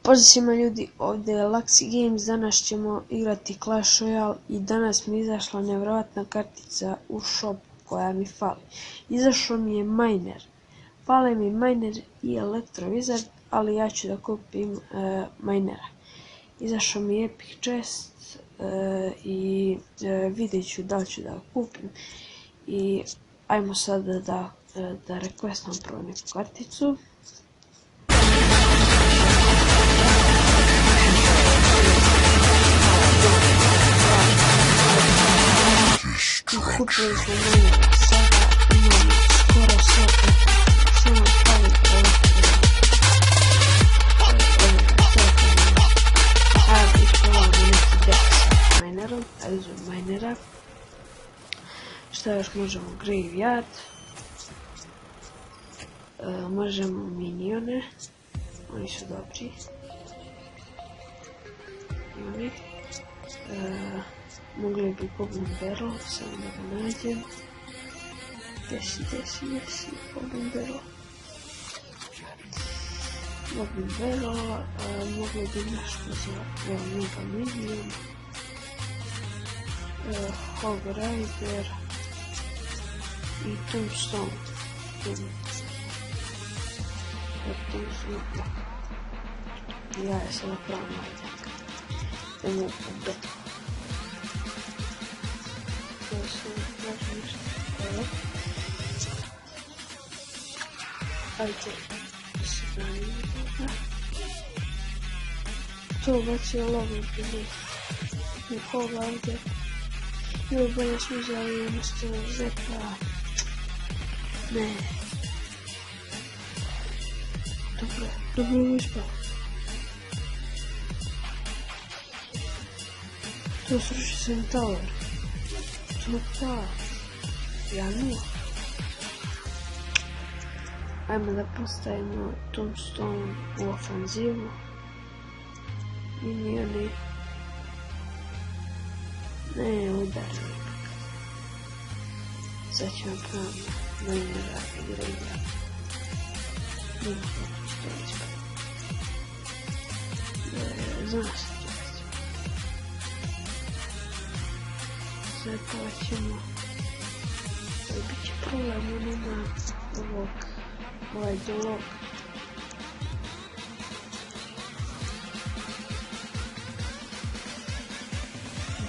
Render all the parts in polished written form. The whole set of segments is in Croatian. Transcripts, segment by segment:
Pozdrav svima ljudi, ovdje je Laxi Games, danas ćemo igrati Clash Royale i danas mi je izašla nevjerojatna kartica u shop koja mi fali. Izašao mi je Miner, fale mi Miner i Elektrovizard, ali ja ću da kupim Minera. Izašao mi je Epic Chest i vidjet ću da li ću da kupim i ajmo sad da requestam prvo neku karticu. Kupili smo Minera, sada imamo skoro sve, samo fali ja bih probao neki deck sa Minerom, ali uzmem Minera. Šta još možemo? Graveyard, možemo minione, oni su dobri. Mogli bi Goblin Barrel, samo da ga nađem. Desi, Goblin Barrel. Goblin Barrel, mogli bi nešto za Mega Minion. Hog Rider i Tombstone. Ja je sada pravno ajdenka. Da mogu pobediti. Ajde, to baci logo prije nekoga ovdje. Ili bolje smo uzeli umjesto Zeka. Ne. Dobro je uspao. To sruši se na tower. Pa, ja nula. Ajmo da postavimo Tombstone u ofanzivu. Minioni. Ne, udari. Sad ćemo pravno Minera i Graveyard. Nima kako će to ispati. Zna se to ispati. Sad ćemo. Bit će problem, nema ovaj dolog.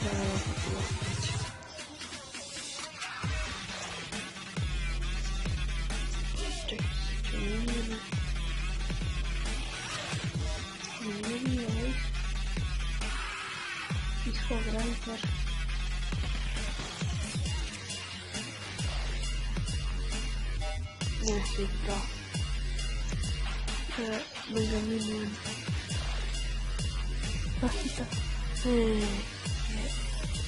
Da, opet će. Čekaj, ću miniona. Minioni ovaj. I Hog Rider. Ne, da. Mega Minion. Pa hita.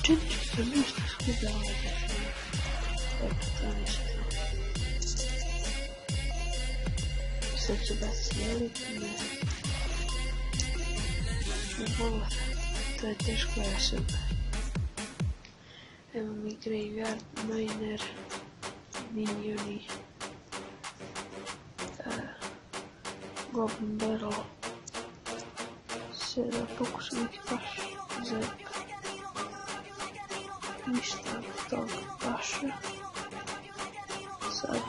Čini ću se nešto skuda ovdje. Eto, to nešto. Sad ću da slijediti. To je teško, ja super. Evo mi Graveyard, Miner, Minioni. Goblin Barrel. Sve da pokušam neki baš Zek. Ništa od toga paše. Sad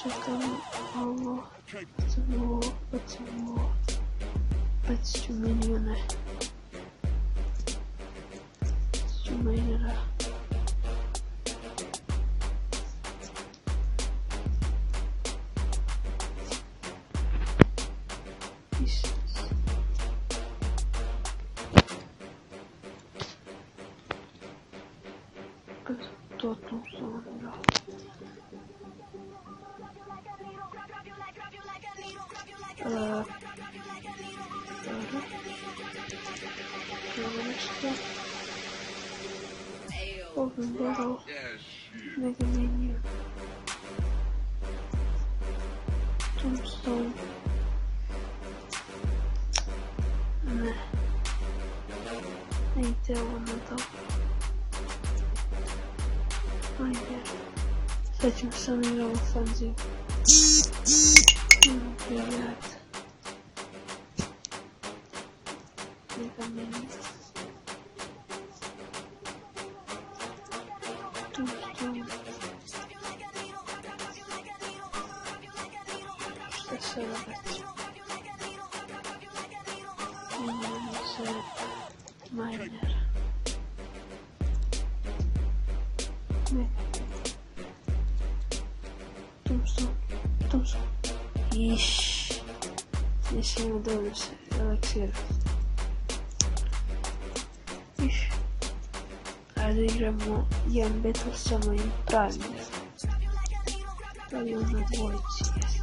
čekam ovo. Bacim ovo. Bacit ću minione. Bacit ću Minera. To sam da. Evo nešto. Goblin Barrel. Mega Minion. Tombstone. Ne. Ne ide ovo na dobro. Ajde. Sad ćemo samo igrati ofanzivu. Graveyard. sada bacimo. Imamo Zep, Miner. Thompson. Išš. Nisam imao dovoljno se eliksira. Išš. Ajde igramo jedan battle sa mojim pravim. Da li on na dvojici jeste.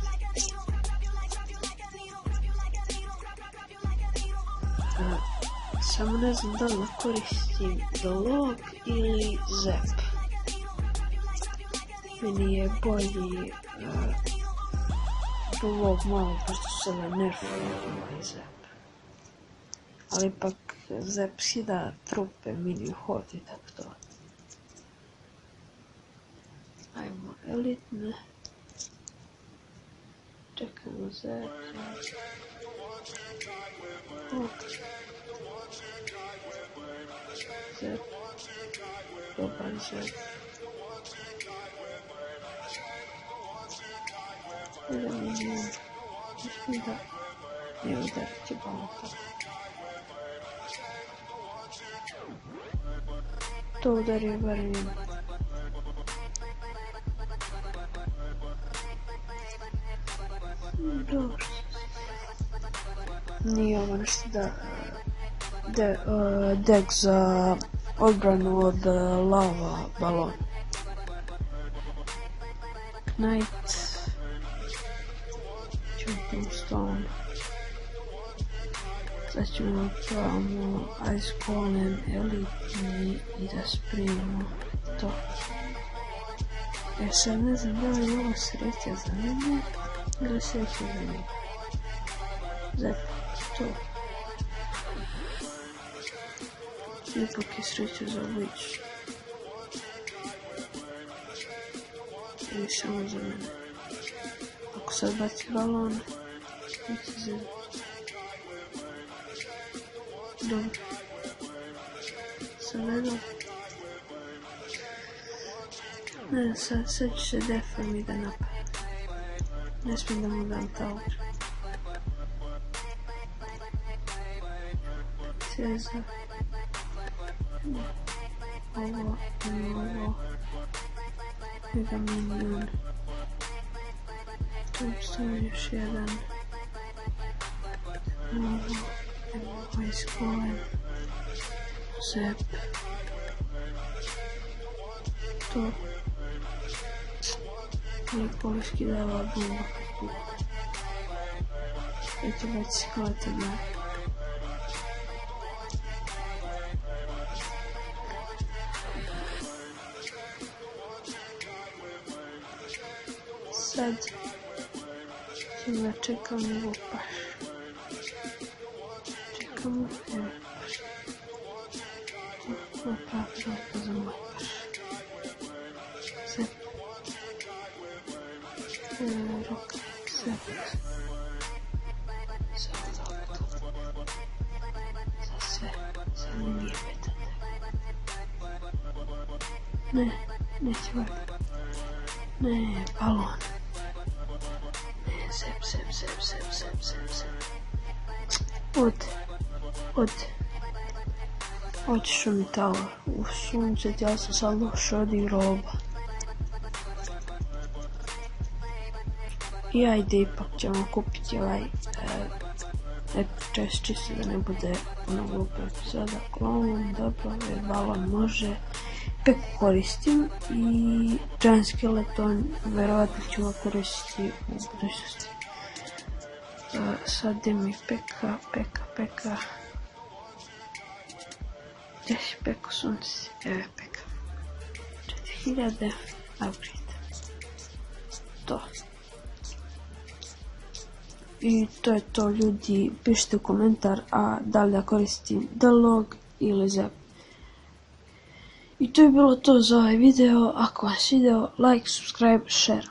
Samo ne znam da li koristim The Log ili Zep. Meni je bolji The Log malo, pošto su sada nerfili ovaj Zep. Ali ipak Zep skida trupe, mini hod i tako to. Ajmo elitne. Čekamo Zep. Zep. Dobar Zep. Idemo njim. Mislim da ne udarit će balon tako. To udario barem njim. Dobro. Nije ovo nešto da dek za odbranu od lava balona. Knight. Jumping Stone. Sad ćemo probamo Ice Golem, elitni i da sprijemo to. Sad ne znam da li je ovo sreća za mene ili sreća za mene. Zep, to. Ipak je sreća za Witch. Ili samo za mene. Ako sad baci balon, neće Zep. Dobro. Sad ne znam. Ne, sad ću se defam i da napadam. Ne smijem da mu dam tower. Cezar. Ovo. Mega minion. Tombstone još jedan. Ovo. Ice Golem. Zep. To. Ili poliški dava bomba. Eto baci skelete da. Sad ćemo da čekamo ovo paš. Čekamo, evo paš. Ovo je prava prilika za moj paš. Zep. Rok, Zep. Sad opet. Za sve. Sad mi nije bitan. Ne, neće vati. Ne, balon. Ne, Zep. Otišao mi tower. U sunce, ja sam sad loše odigrao oba. I ajde, ipak ćemo kupiti ovaj čest čisto da ne bude ono glupa epizoda. Klon, dobro, balon može. Peku koristim i Giant Skeleton verovatno ću ga koristiti u budućnosti. Sad mi Peka. Gdje si Peko sunci? Evo je Peka. 4000 upgrade. To. I to je to, ljudi, pišite u komentar da li da koristim The Log ili Zep. I to je bilo to za ovaj video. Ako vam se video, like, subscribe, share.